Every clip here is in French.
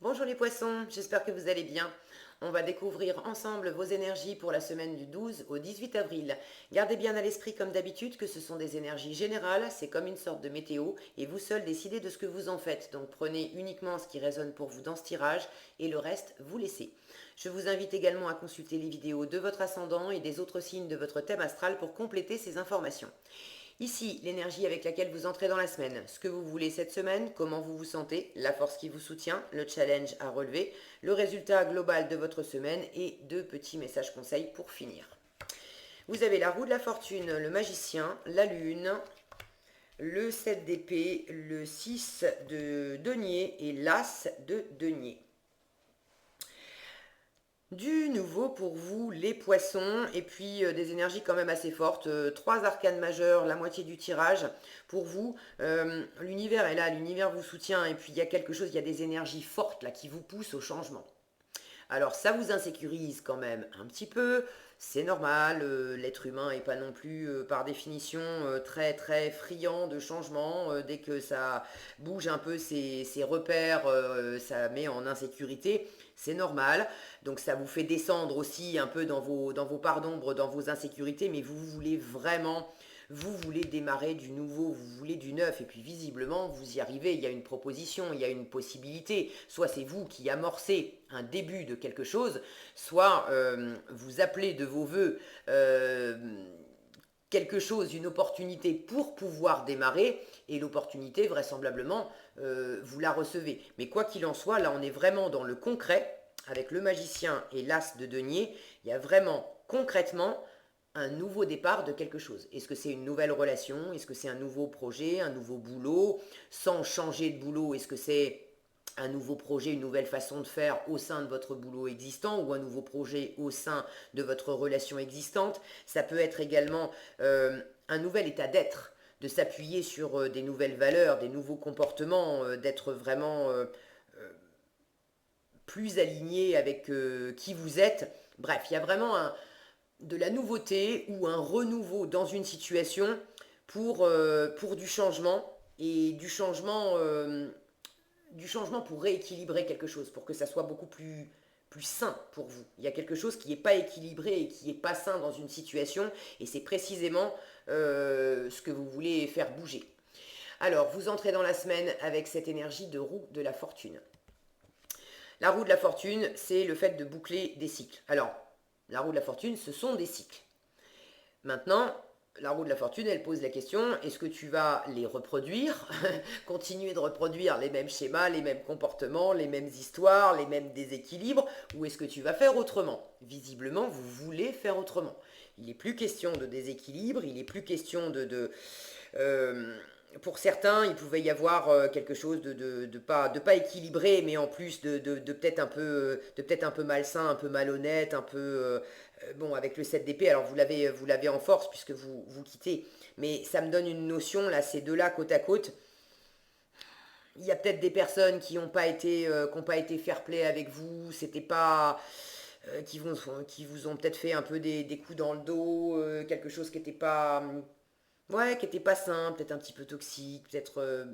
Bonjour les poissons, j'espère que vous allez bien. On va découvrir ensemble vos énergies pour la semaine du 12 au 18 avril. Gardez bien à l'esprit comme d'habitude que ce sont des énergies générales, c'est comme une sorte de météo et vous seul décidez de ce que vous en faites. Donc prenez uniquement ce qui résonne pour vous dans ce tirage et le reste vous laissez. Je vous invite également à consulter les vidéos de votre ascendant et des autres signes de votre thème astral pour compléter ces informations. Ici, l'énergie avec laquelle vous entrez dans la semaine, ce que vous voulez cette semaine, comment vous vous sentez, la force qui vous soutient, le challenge à relever, le résultat global de votre semaine et deux petits messages conseils pour finir. Vous avez la roue de la fortune, le magicien, la lune, le 7 d'épée, le 6 de denier et l'as de denier. Du nouveau pour vous, les poissons, et puis des énergies quand même assez fortes. Trois arcanes majeures, la moitié du tirage. Pour vous, l'univers est là, l'univers vous soutient, et puis il y a quelque chose, il y a des énergies fortes là qui vous poussent au changement. Alors ça vous insécurise quand même un petit peu, c'est normal, l'être humain n'est pas non plus par définition très très friand de changement. Dès que ça bouge un peu ses repères, ça met en insécurité, c'est normal. Donc ça vous fait descendre aussi un peu dans vos parts d'ombre, dans vos insécurités, mais vous voulez vraiment vous voulez démarrer du nouveau, vous voulez du neuf, et puis visiblement, vous y arrivez, il y a une proposition, il y a une possibilité. Soit c'est vous qui amorcez un début de quelque chose, soit vous appelez de vos voeux quelque chose, une opportunité pour pouvoir démarrer, et l'opportunité, vraisemblablement, vous la recevez. Mais quoi qu'il en soit, là, on est vraiment dans le concret, avec le magicien et l'as de denier, il y a vraiment concrètement un nouveau départ de quelque chose. Est-ce que c'est une nouvelle relation? Est-ce que c'est un nouveau projet, un nouveau boulot? Sans changer de boulot, est-ce que c'est un nouveau projet, une nouvelle façon de faire au sein de votre boulot existant ou un nouveau projet au sein de votre relation existante? Ça peut être également un nouvel état d'être, de s'appuyer sur des nouvelles valeurs, des nouveaux comportements, d'être vraiment plus aligné avec qui vous êtes. Bref, il y a vraiment de la nouveauté ou un renouveau dans une situation pour du changement et du changement pour rééquilibrer quelque chose, pour que ça soit beaucoup plus sain pour vous. Il y a quelque chose qui n'est pas équilibré et qui n'est pas sain dans une situation, et c'est précisément ce que vous voulez faire bouger. Alors, vous entrez dans la semaine avec cette énergie de roue de la fortune. La roue de la fortune, c'est le fait de boucler des cycles. Alors, la roue de la fortune, ce sont des cycles. Maintenant, la roue de la fortune, elle pose la question, est-ce que tu vas les reproduire, continuer de reproduire les mêmes schémas, les mêmes comportements, les mêmes histoires, les mêmes déséquilibres, ou est-ce que tu vas faire autrement? Visiblement, vous voulez faire autrement. Il n'est plus question de déséquilibre, il n'est plus question pour certains, il pouvait y avoir quelque chose de pas équilibré, mais en plus de peut-être un peu malsain, un peu malhonnête, un peu bon avec le 7 d'épée. Alors vous l'avez en force puisque vous quittez, mais ça me donne une notion là, ces deux-là côte à côte. Il y a peut-être des personnes qui n'ont pas été fair-play avec vous, c'était pas qui vous ont peut-être fait un peu des coups dans le dos, quelque chose qui n'était pas ouais, qui était pas sain, peut-être un petit peu toxique, peut-être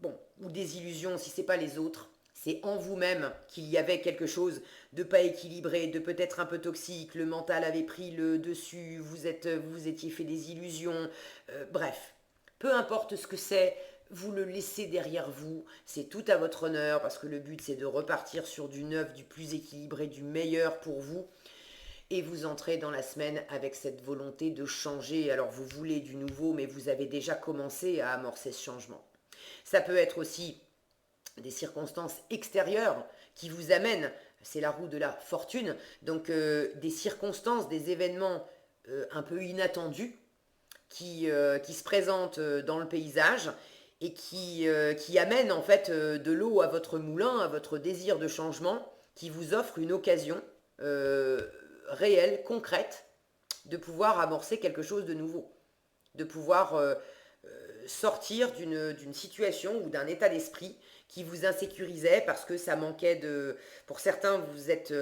bon, ou des illusions si c'est pas les autres. C'est en vous-même qu'il y avait quelque chose de pas équilibré, de peut-être un peu toxique, le mental avait pris le dessus, vous étiez fait des illusions, bref. Peu importe ce que c'est, vous le laissez derrière vous, c'est tout à votre honneur, parce que le but c'est de repartir sur du neuf, du plus équilibré, du meilleur pour vous, et vous entrez dans la semaine avec cette volonté de changer. Alors vous voulez du nouveau, mais vous avez déjà commencé à amorcer ce changement. Ça peut être aussi des circonstances extérieures qui vous amènent, c'est la roue de la fortune, donc des circonstances, des événements un peu inattendus qui se présentent dans le paysage et qui amènent en fait de l'eau à votre moulin, à votre désir de changement, qui vous offre une occasion réelle, concrète, de pouvoir amorcer quelque chose de nouveau, de pouvoir sortir d'une situation ou d'un état d'esprit qui vous insécurisait parce que ça manquait de... Pour certains, vous êtes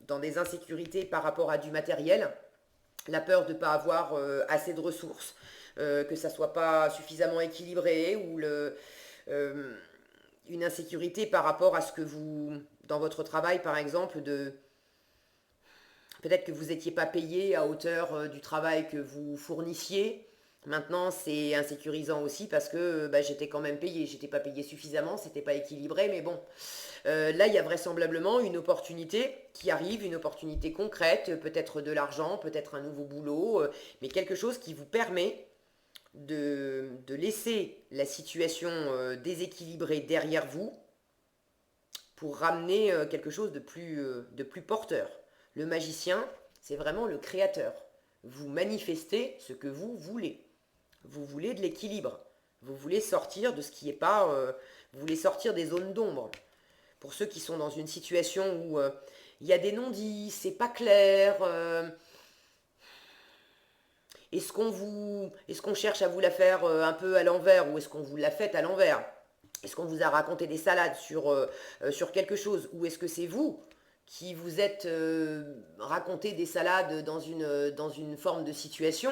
dans des insécurités par rapport à du matériel, la peur de ne pas avoir assez de ressources, que ça ne soit pas suffisamment équilibré, ou euh, une insécurité par rapport à ce que vous, dans votre travail par exemple, peut-être que vous n'étiez pas payé à hauteur du travail que vous fournissiez. Maintenant, c'est insécurisant aussi parce que bah, j'étais quand même payé. J'étais pas payé suffisamment, c'était pas équilibré, mais bon. Là, il y a vraisemblablement une opportunité qui arrive, une opportunité concrète, peut-être de l'argent, peut-être un nouveau boulot, mais quelque chose qui vous permet de laisser la situation déséquilibrée derrière vous pour ramener quelque chose de plus porteur. Le magicien, c'est vraiment le créateur. Vous manifestez ce que vous voulez. Vous voulez de l'équilibre. Vous voulez sortir de ce qui n'est pas... vous voulez sortir des zones d'ombre. Pour ceux qui sont dans une situation où il y a des non-dits, c'est pas clair, est-ce qu'on cherche à vous la faire un peu à l'envers ou est-ce qu'on vous l'a faite à l'envers? Est-ce qu'on vous a raconté des salades sur quelque chose ou est-ce que c'est vous qui vous êtes raconté des salades dans une forme de situation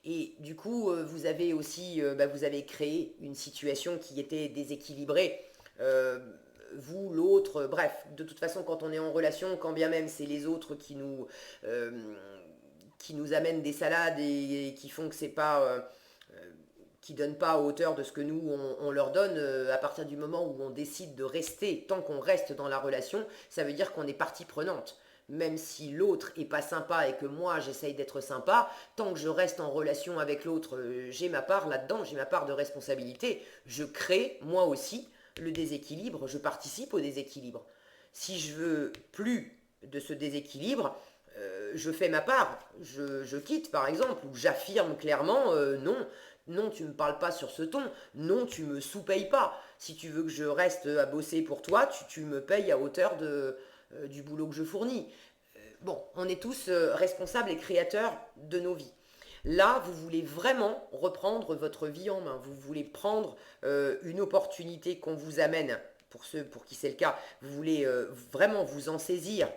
et du coup vous avez aussi bah, vous avez créé une situation qui était déséquilibrée euh, vous, l'autre, bref, de toute façon quand on est en relation, quand bien même c'est les autres euh, qui nous amènent des salades et qui font que c'est pas qui donnent pas à hauteur de ce que nous on leur donne, à partir du moment où on décide de rester, tant qu'on reste dans la relation, ça veut dire qu'on est partie prenante. Même si l'autre est pas sympa et que moi j'essaye d'être sympa, tant que je reste en relation avec l'autre, j'ai ma part là-dedans, j'ai ma part de responsabilité. Je crée moi aussi le déséquilibre, je participe au déséquilibre. Si je veux plus de ce déséquilibre, je fais ma part, je quitte par exemple, ou j'affirme clairement non, non, tu me parles pas sur ce ton, non, tu me sous-payes pas. Si tu veux que je reste à bosser pour toi, tu me payes à hauteur du boulot que je fournis. Bon, on est tous responsables et créateurs de nos vies. Là, vous voulez vraiment reprendre votre vie en main. Vous voulez prendre une opportunité qu'on vous amène, pour ceux pour qui c'est le cas. Vous voulez vraiment vous en saisir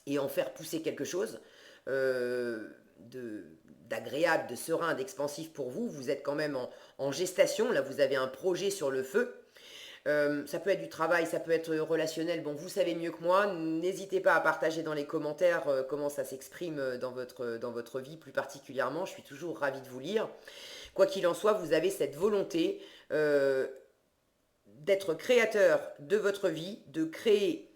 et en faire pousser quelque chose euh, de d'agréable, de serein, d'expansif pour vous. Vous êtes quand même en gestation. Là, vous avez un projet sur le feu. Ça peut être du travail, ça peut être relationnel. Bon, vous savez mieux que moi. N'hésitez pas à partager dans les commentaires comment ça s'exprime dans votre vie plus particulièrement. Je suis toujours ravie de vous lire. Quoi qu'il en soit, vous avez cette volonté d'être créateur de votre vie, de créer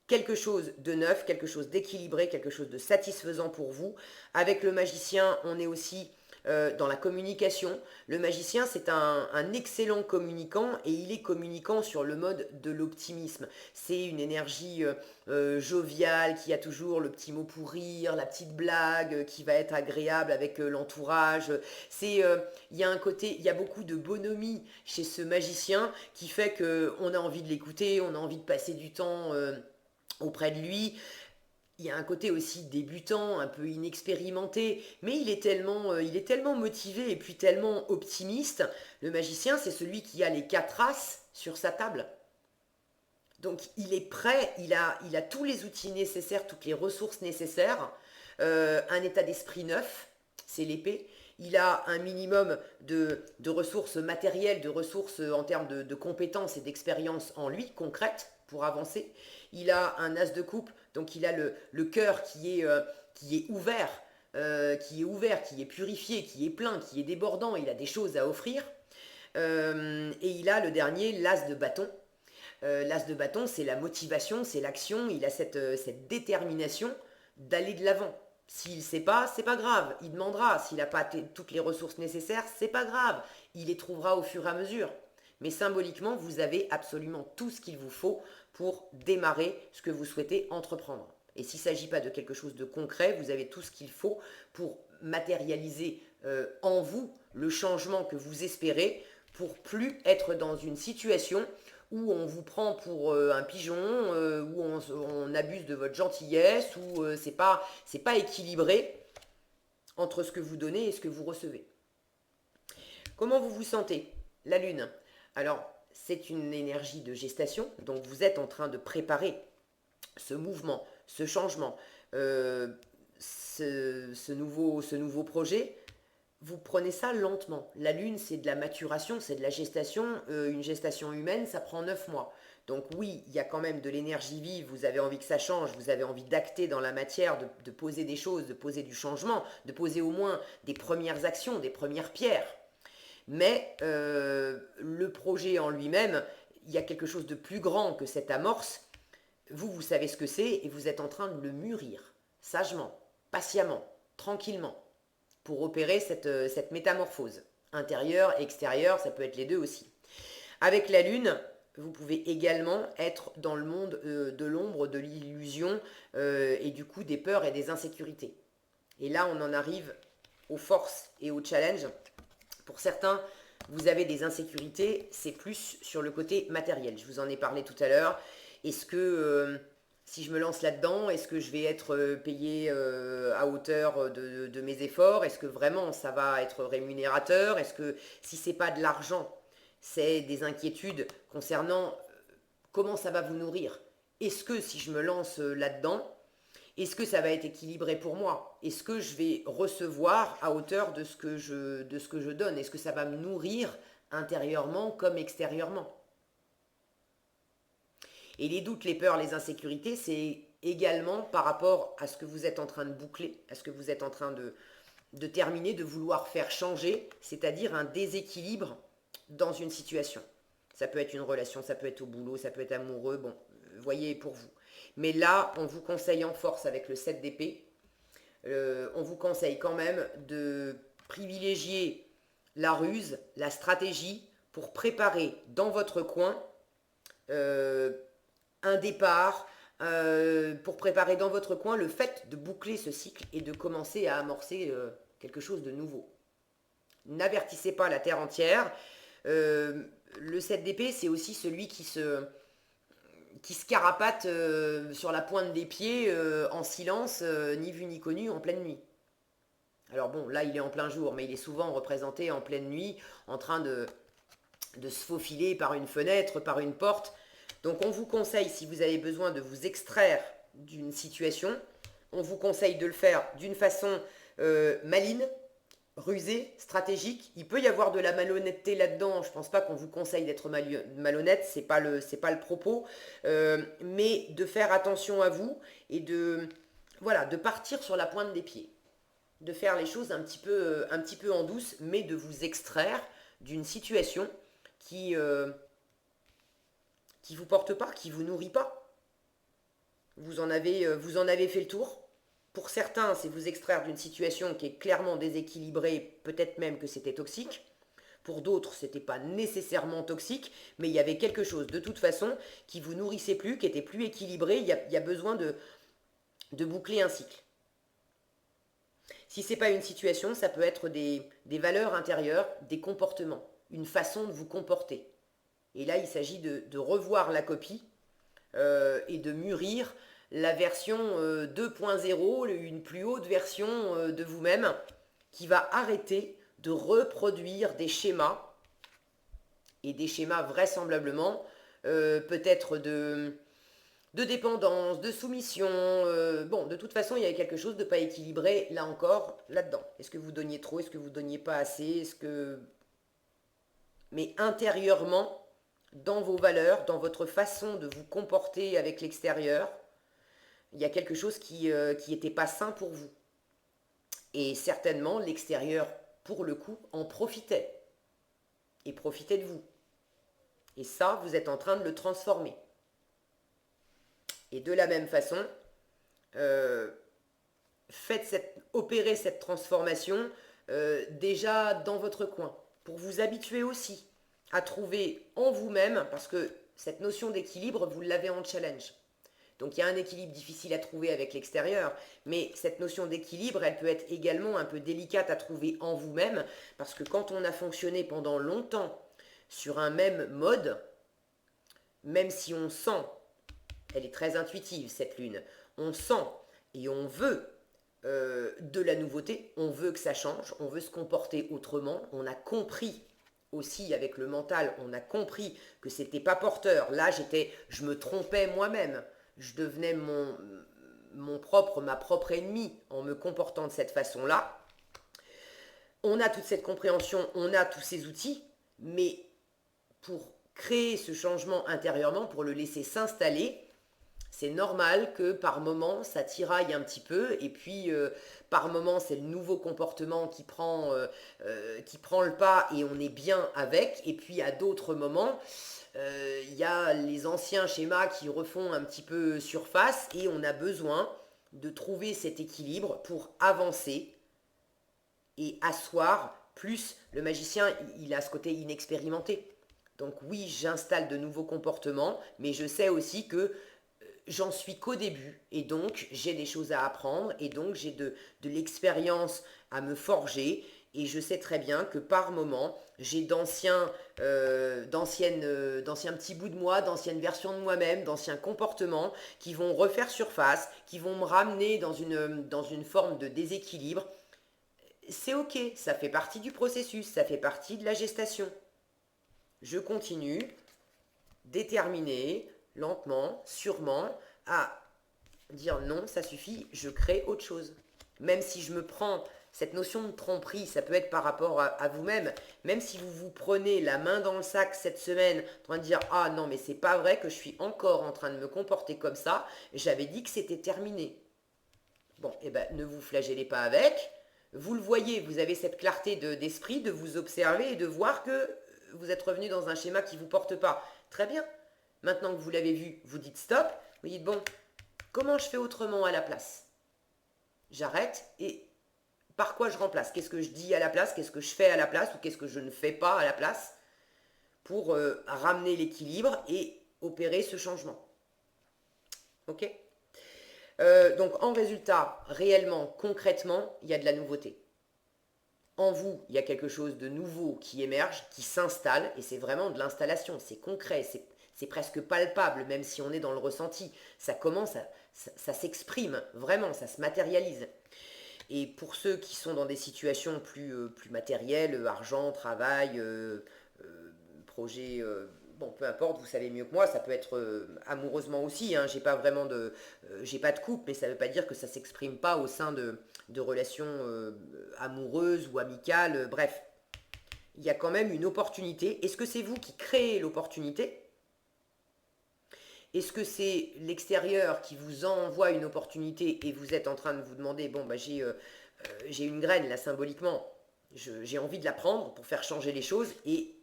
quelque chose de neuf, quelque chose d'équilibré, quelque chose de satisfaisant pour vous. Avec le magicien, on est aussi dans la communication. Le magicien, c'est un excellent communicant et il est communicant sur le mode de l'optimisme. C'est une énergie joviale qui a toujours le petit mot pour rire, la petite blague qui va être agréable avec l'entourage. Il y a un côté, il y a beaucoup de bonhomie chez ce magicien qui fait que on a envie de l'écouter, on a envie de passer du temps auprès de lui. Il y a un côté aussi débutant, un peu inexpérimenté, mais il est tellement motivé et puis tellement optimiste. Le magicien, c'est celui qui a les quatre as sur sa table. Donc il est prêt, il a tous les outils nécessaires, toutes les ressources nécessaires, un état d'esprit neuf, c'est l'épée. Il a un minimum de ressources matérielles, de ressources en termes de compétences et d'expérience en lui, concrètes, pour avancer. Il a un as de coupe, donc il a le cœur qui est ouvert, qui est purifié, qui est plein, qui est débordant. Il a des choses à offrir. Et il a le dernier, l'as de bâton. L'as de bâton, c'est la motivation, c'est l'action. Il a cette détermination d'aller de l'avant. S'il ne sait pas, c'est pas grave. Il demandera. S'il n'a pas toutes les ressources nécessaires, c'est pas grave. Il les trouvera au fur et à mesure. Mais symboliquement, vous avez absolument tout ce qu'il vous faut pour démarrer ce que vous souhaitez entreprendre. Et s'il ne s'agit pas de quelque chose de concret, vous avez tout ce qu'il faut pour matérialiser en vous le changement que vous espérez pour plus être dans une situation où on vous prend pour un pigeon, où on abuse de votre gentillesse, où c'est pas équilibré entre ce que vous donnez et ce que vous recevez. Comment vous vous sentez? La lune. Alors, c'est une énergie de gestation, donc vous êtes en train de préparer ce mouvement, ce changement, ce nouveau projet. vous prenez ça lentement. La lune, c'est de la maturation, c'est de la gestation. Une gestation humaine, ça prend 9 mois. Donc oui, il y a quand même de l'énergie vive, vous avez envie que ça change, vous avez envie d'acter dans la matière, de poser des choses, de poser du changement, de poser au moins des premières actions, des premières pierres. Mais le projet en lui-même, il y a quelque chose de plus grand que cette amorce. Vous savez ce que c'est et vous êtes en train de le mûrir, sagement, patiemment, tranquillement, pour opérer cette métamorphose. Intérieure, extérieure, ça peut être les deux aussi. Avec la Lune, vous pouvez également être dans le monde de l'ombre, de l'illusion et du coup des peurs et des insécurités. Et là, on en arrive aux forces et aux challenges. Pour certains, vous avez des insécurités, c'est plus sur le côté matériel. Je vous en ai parlé tout à l'heure. Est-ce que si je me lance là-dedans, est-ce que je vais être payé à hauteur de mes efforts? Est-ce que vraiment ça va être rémunérateur? Est-ce que si c'est pas de l'argent, c'est des inquiétudes concernant comment ça va vous nourrir? Est-ce que si je me lance là-dedans, est-ce que ça va être équilibré pour moi? Est-ce que je vais recevoir à hauteur de ce que je donne? Est-ce que ça va me nourrir intérieurement comme extérieurement? Et les doutes, les peurs, les insécurités, c'est également par rapport à ce que vous êtes en train de boucler, à ce que vous êtes en train de terminer, de vouloir faire changer, c'est-à-dire un déséquilibre dans une situation. Ça peut être une relation, ça peut être au boulot, ça peut être amoureux, bon, voyez pour vous. Mais là, on vous conseille en force avec le 7 d'épée, on vous conseille quand même de privilégier la ruse, la stratégie pour préparer dans votre coin euh, un départ, pour préparer dans votre coin le fait de boucler ce cycle et de commencer à amorcer quelque chose de nouveau. N'avertissez pas la terre entière. Le 7 d'épée, c'est aussi celui qui se carapate sur la pointe des pieds en silence, ni vu ni connu, en pleine nuit. Alors bon, là il est en plein jour, mais il est souvent représenté en pleine nuit, en train de se faufiler par une fenêtre, par une porte. Donc on vous conseille, si vous avez besoin de vous extraire d'une situation, on vous conseille de le faire d'une façon maligne, rusée, stratégique. Il peut y avoir de la malhonnêteté là-dedans. Je ne pense pas qu'on vous conseille d'être malhonnête, c'est pas le propos. Mais de faire attention à vous et voilà, de partir sur la pointe des pieds. De faire les choses un petit peu en douce, mais de vous extraire d'une situation qui vous porte pas, qui vous nourrit pas. Vous en avez fait le tour. Pour certains, c'est vous extraire d'une situation qui est clairement déséquilibrée, peut-être même que c'était toxique. Pour d'autres, c'était pas nécessairement toxique, mais il y avait quelque chose de toute façon qui vous nourrissait plus, qui était plus équilibré. Il y a besoin de boucler un cycle. Si c'est pas une situation, ça peut être des valeurs intérieures, des comportements, une façon de vous comporter. Et là, il s'agit de revoir la copie et de mûrir la version 2.0, une plus haute version de vous-même qui va arrêter de reproduire des schémas et des schémas vraisemblablement peut-être de dépendance, de soumission. Bon, de toute façon, il y a quelque chose de pas équilibré là encore, là-dedans. Est-ce que vous donniez trop? Est-ce que vous donniez pas assez? Est-ce que... Mais intérieurement, dans vos valeurs, dans votre façon de vous comporter avec l'extérieur, il y a quelque chose qui était pas sain pour vous. Et certainement, l'extérieur, pour le coup, en profitait. Et profitait de vous. Et ça, vous êtes en train de le transformer. Et de la même façon, euh, opérez cette transformation déjà dans votre coin. Pour vous habituer aussi à trouver en vous-même, parce que cette notion d'équilibre, vous l'avez en challenge. Donc il y a un équilibre difficile à trouver avec l'extérieur, mais cette notion d'équilibre, elle peut être également un peu délicate à trouver en vous-même, parce que quand on a fonctionné pendant longtemps sur un même mode, même si on sent, elle est très intuitive cette lune, on sent et on veut de la nouveauté, on veut que ça change, on veut se comporter autrement, on a compris aussi avec le mental, on a compris que c'était pas porteur. Là, je me trompais moi-même. Je devenais ma propre ennemie en me comportant de cette façon-là. On a toute cette compréhension, on a tous ces outils, mais pour créer ce changement intérieurement, pour le laisser s'installer, c'est normal que par moment ça tiraille un petit peu et puis par moment c'est le nouveau comportement qui prend le pas et on est bien avec et puis à d'autres moments il y a les anciens schémas qui refont un petit peu surface et on a besoin de trouver cet équilibre pour avancer et asseoir. Plus le magicien il a ce côté inexpérimenté. Donc oui, j'installe de nouveaux comportements, mais je sais aussi que j'en suis qu'au début et donc j'ai des choses à apprendre et donc j'ai de l'expérience à me forger et je sais très bien que par moment j'ai d'anciens petits bouts de moi, d'anciennes versions de moi-même, d'anciens comportements qui vont refaire surface, qui vont me ramener dans une forme de déséquilibre. C'est ok, ça fait partie du processus, ça fait partie de la gestation. Je continue, déterminé, lentement, sûrement, à dire non, ça suffit, je crée autre chose. Même si je me prends cette notion de tromperie, ça peut être par rapport à vous-même, même si vous vous prenez la main dans le sac cette semaine, en train de dire ah non mais c'est pas vrai que je suis encore en train de me comporter comme ça, j'avais dit que c'était terminé. Bon, et ben ne vous flagellez pas avec, vous le voyez, vous avez cette clarté d'esprit de vous observer et de voir que vous êtes revenu dans un schéma qui ne vous porte pas. Très bien, maintenant que vous l'avez vu, vous dites stop, vous dites bon, comment je fais autrement à la place? J'arrête et par quoi je remplace? Qu'est-ce que je dis à la place? Qu'est-ce que je fais à la place? Ou qu'est-ce que je ne fais pas à la place pour ramener l'équilibre et opérer ce changement? Ok. Donc en résultat, réellement, concrètement, il y a de la nouveauté. En vous, il y a quelque chose de nouveau qui émerge, qui s'installe, et c'est vraiment de l'installation, c'est concret, c'est presque palpable, même si on est dans le ressenti. Ça commence, ça s'exprime, vraiment, ça se matérialise. Et pour ceux qui sont dans des situations plus matérielles, argent, travail, projet, bon, peu importe, vous savez mieux que moi, ça peut être amoureusement aussi, hein, j'ai pas de couple, mais ça ne veut pas dire que ça ne s'exprime pas au sein de relations amoureuses ou amicales, bref. Il y a quand même une opportunité. Est-ce que c'est vous qui créez l'opportunité? Est-ce que c'est l'extérieur qui vous envoie une opportunité et vous êtes en train de vous demander, bon, bah, j'ai une graine là symboliquement, j'ai envie de la prendre pour faire changer les choses et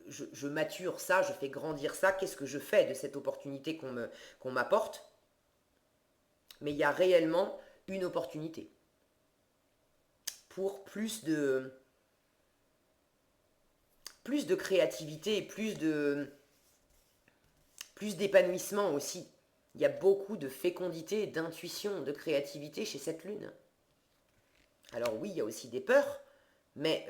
je mature ça, je fais grandir ça, qu'est-ce que je fais de cette opportunité qu'on m'apporte? Mais il y a réellement une opportunité pour plus de créativité, plus d'épanouissement aussi. Il y a beaucoup de fécondité, d'intuition, de créativité chez cette lune. Alors oui, il y a aussi des peurs, mais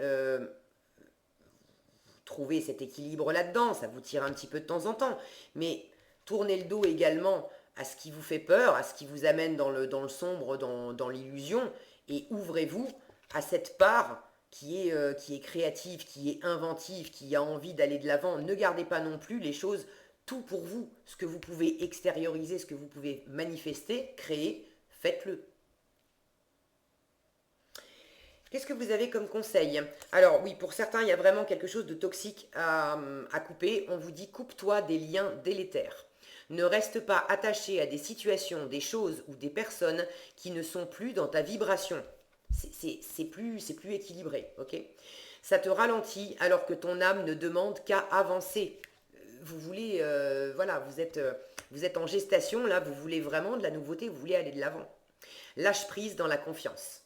trouver cet équilibre là-dedans, ça vous tire un petit peu de temps en temps. Mais tournez le dos également à ce qui vous fait peur, à ce qui vous amène dans le sombre, dans l'illusion, et ouvrez-vous à cette part qui est créative, qui est inventive, qui a envie d'aller de l'avant. Ne gardez pas non plus les choses tout pour vous. Ce que vous pouvez extérioriser, ce que vous pouvez manifester, créer, faites-le. Qu'est-ce que vous avez comme conseil? Alors oui, pour certains, il y a vraiment quelque chose de toxique à couper. On vous dit coupe-toi des liens délétères. Ne reste pas attaché à des situations, des choses ou des personnes qui ne sont plus dans ta vibration. C'est plus équilibré, ok? Ça te ralentit alors que ton âme ne demande qu'à avancer. Vous voulez, voilà, vous êtes en gestation, là, vous voulez vraiment de la nouveauté, vous voulez aller de l'avant. Lâche prise dans la confiance.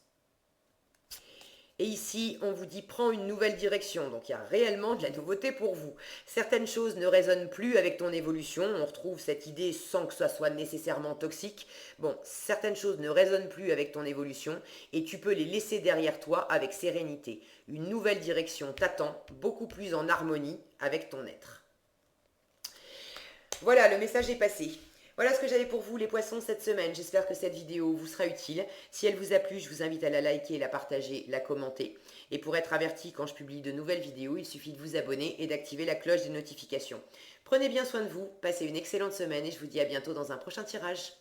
Et ici, on vous dit prends une nouvelle direction. Donc il y a réellement de la nouveauté pour vous. Certaines choses ne résonnent plus avec ton évolution. On retrouve cette idée sans que ça soit nécessairement toxique. Bon, certaines choses ne résonnent plus avec ton évolution et tu peux les laisser derrière toi avec sérénité. Une nouvelle direction t'attend, beaucoup plus en harmonie avec ton être. Voilà, le message est passé. Voilà ce que j'avais pour vous les poissons cette semaine. J'espère que cette vidéo vous sera utile. Si elle vous a plu, je vous invite à la liker, la partager, la commenter. Et pour être averti quand je publie de nouvelles vidéos, il suffit de vous abonner et d'activer la cloche des notifications. Prenez bien soin de vous, passez une excellente semaine et je vous dis à bientôt dans un prochain tirage.